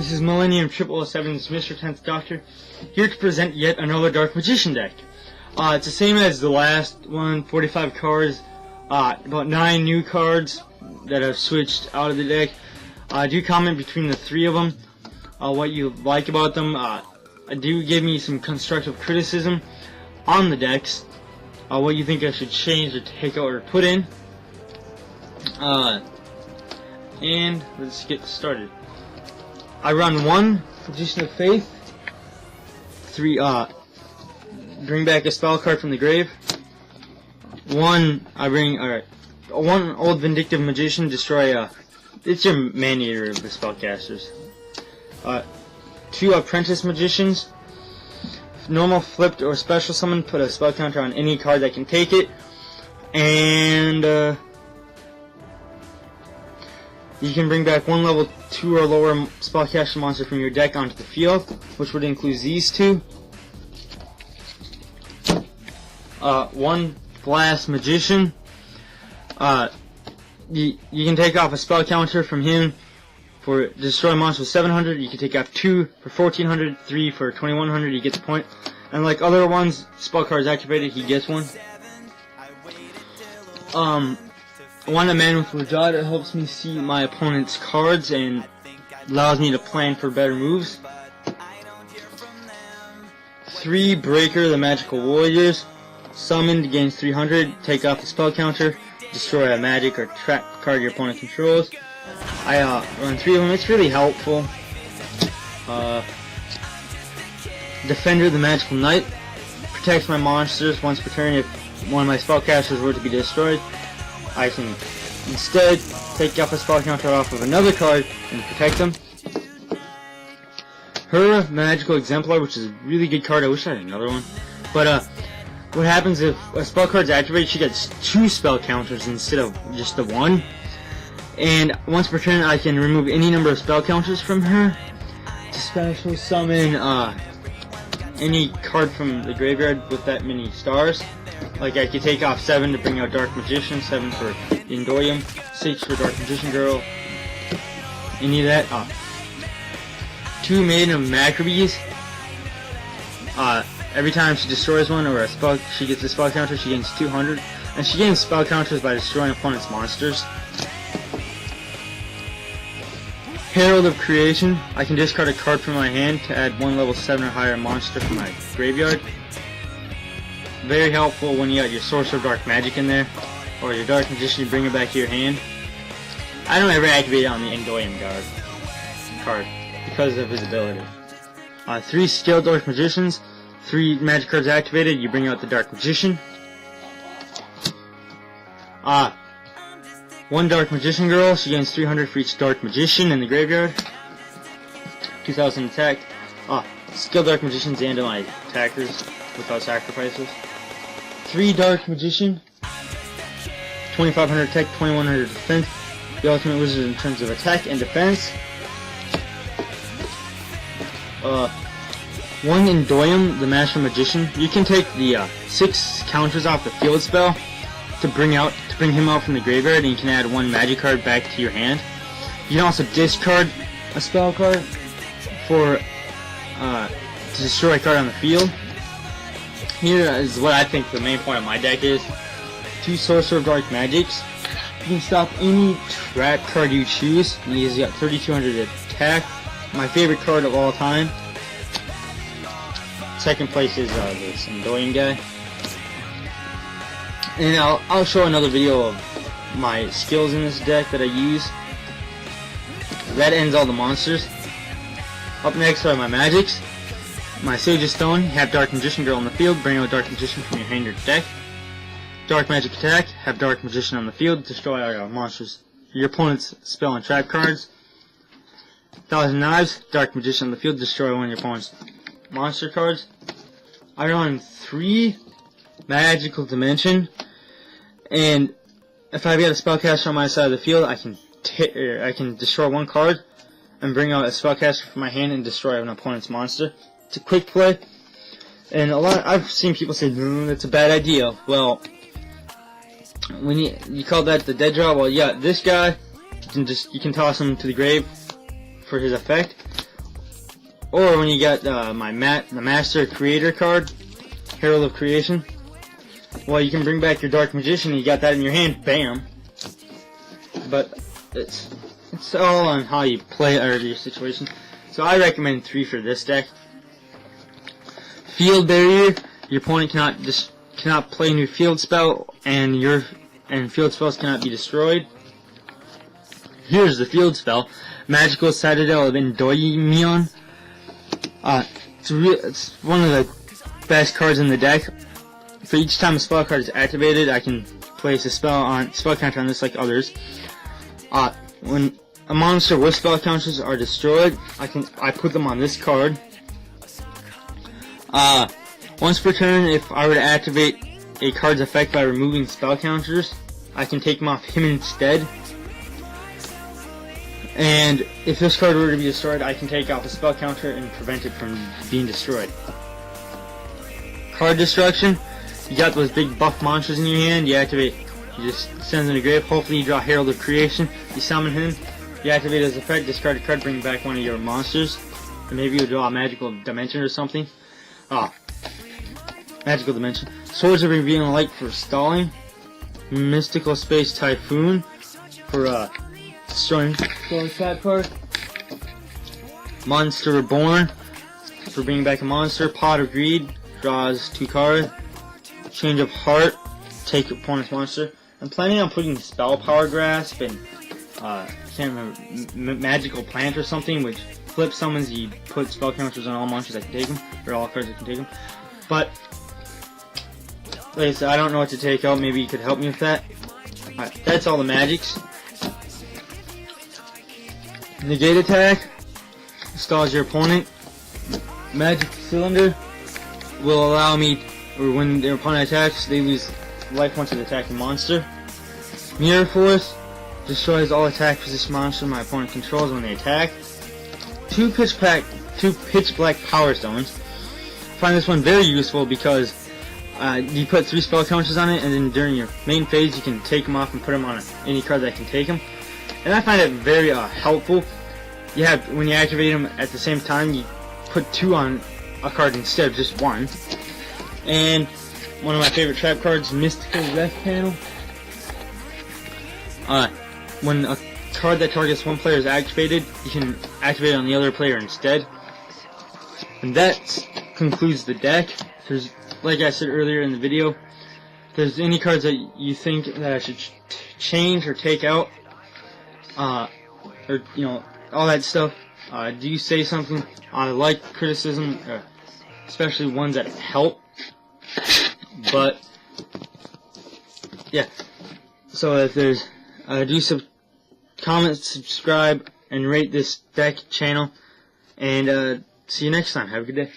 This is Millennium 007's Mr. 10th Doctor, here to present yet another Dark Magician deck. It's the same as the last one, 45 cards, about 9 new cards that have switched out of the deck. Do comment between the 3 of them, what you like about them. Do give me some constructive criticism on the decks, what you think I should change or take out or put in. And let's get started. I run 1 Magician of Faith, 3 bring back a spell card from the grave. 1 I bring 1 Old Vindictive Magician, destroy it's your man-eater of the spellcasters. 2 Apprentice Magicians, normal, flipped, or special summon, put a spell counter on any card that can take it, and you can bring back 1 level 2 or lower spellcaster monster from your deck onto the field, which would include these 2. 1 Glass Magician. You can take off a spell counter from him for destroy a monster with 700. You can take off 2 for 1400, 3 for 2100. You get the point. And like other ones, spell cards activated, he gets 1. 1 A Man with Rajat. It helps me see my opponent's cards and allows me to plan for better moves. 3 Breaker, the Magical Warriors. Summoned, gains 300. Take off the spell counter. Destroy a magic or trap card your opponent controls. I run 3 of them. It's really helpful. Defender, the Magical Knight. Protects my monsters once per turn. If one of my spellcasters were to be destroyed, I can instead take off a spell counter off of another card and protect them. Her Magical Exemplar, which is a really good card. I wish I had another one. But what happens if a spell card's activated, she gets 2 spell counters instead of just the 1. And once per turn, I can remove any number of spell counters from her to special summon any card from the graveyard with that many stars. Like I could take off 7 to bring out Dark Magician, 7 for Yugioh, 6 for Dark Magician Girl. Any of that. 2 Maiden of Maccabees. Every time she destroys one or a spell, she gets a spell counter, she gains 200. And she gains spell counters by destroying opponent's monsters. Herald of Creation. I can discard a card from my hand to add 1 level 7 or higher monster from my graveyard. Very helpful when you got your Sorcerer of Dark Magic in there, or your Dark Magician, you bring it back to your hand. I don't ever activate it on the Yugioh card because of his ability. 3 Skilled Dark Magicians, 3 magic cards activated, you bring out the Dark Magician. 1 Dark Magician Girl, she gains 300 for each Dark Magician in the graveyard. 2000 attack. Skilled Dark Magicians and my attackers without sacrifices. 3 Dark Magician, 2500 attack, 2100 defense. The ultimate wizard in terms of attack and defense. 1 Yugioh, the Master Magician. You can take the 6 counters off the field spell to bring him out from the graveyard, and you can add 1 magic card back to your hand. You can also discard a spell card for to destroy a card on the field. Here is what I think the main point of my deck is. 2 Sorcerer of Dark Magics. You can stop any trap card you choose. He's got 3200 attack. My favorite card of all time. Second place is this Yugioh guy. And I'll show another video of my skills in this deck that I use. That ends all the monsters. Up next are my magics. My Sage of Stone, have Dark Magician Girl on the field, bring out Dark Magician from your hand or deck. Dark Magic Attack, have Dark Magician on the field, destroy all monsters, your opponent's spell and trap cards. 1000 Knives, Dark Magician on the field, destroy one of your opponent's monster cards. I run 3 Magical Dimension, and if I've got a spellcaster on my side of the field, I can destroy 1 card and bring out a spellcaster from my hand and destroy an opponent's monster. It's a quick play, and I've seen people say, that's a bad idea. Well, when you call that the dead draw, well, yeah, this guy, you can toss him to the grave for his effect. Or when you got the Master Creator card, Herald of Creation, well, you can bring back your Dark Magician. You got that in your hand, bam. But it's all on how you play or your situation. So I recommend 3 for this deck. Field Barrier. Your opponent cannot play a new field spell, and field spells cannot be destroyed. Here's the field spell: Magical Citadel of Endymion. It's one of the best cards in the deck. For each time a spell card is activated, I can place a spell counter on this like others. When a monster with spell counters are destroyed, I put them on this card. Once per turn, if I were to activate a card's effect by removing spell counters, I can take them off him instead. And if this card were to be destroyed, I can take off a spell counter and prevent it from being destroyed. Card destruction. You got those big buff monsters in your hand, you just send them to the grave. Hopefully you draw Herald of Creation, you summon him, you activate his effect, discard a card, bring back one of your monsters. Or maybe you draw a Magical Dimension or something. Magical Dimension. Swords of Revealing Light for stalling. Mystical Space Typhoon for destroying that card. Monster Reborn for bringing back a monster. Pot of Greed draws 2 cards. Change of Heart, take your opponent's monster. I'm planning on putting Spell Power Grasp and I can't remember, Magical Plant or something, which flip summons. You put spell counters on all monsters that can take them, or all cards that can take them. But like I said, I don't know what to take out. Maybe you could help me with that. Alright, that's all the magics. Negate attack stalls your opponent. Magic Cylinder will allow me, or when their opponent attacks, they lose life once they attack a monster. Mirror Force destroys all attack position monsters my opponent controls when they attack. 2 pitch black Power Stones. I find this one very useful because you put 3 spell counters on it, and then during your main phase you can take them off and put them on any card that can take them. And I find it very helpful. When you activate them at the same time, you put 2 on a card instead of just 1. And one of my favorite trap cards, Mystical Ref Panel. When a card that targets one player is activated, you can activate it on the other player instead. And that concludes the deck. Like I said earlier in the video, if there's any cards that you think that I should change or take out, or all that stuff, do you say something? I like criticism, especially ones that help. But yeah, so if there's comment, subscribe, and rate this deck channel, and see you next time. Have a good day.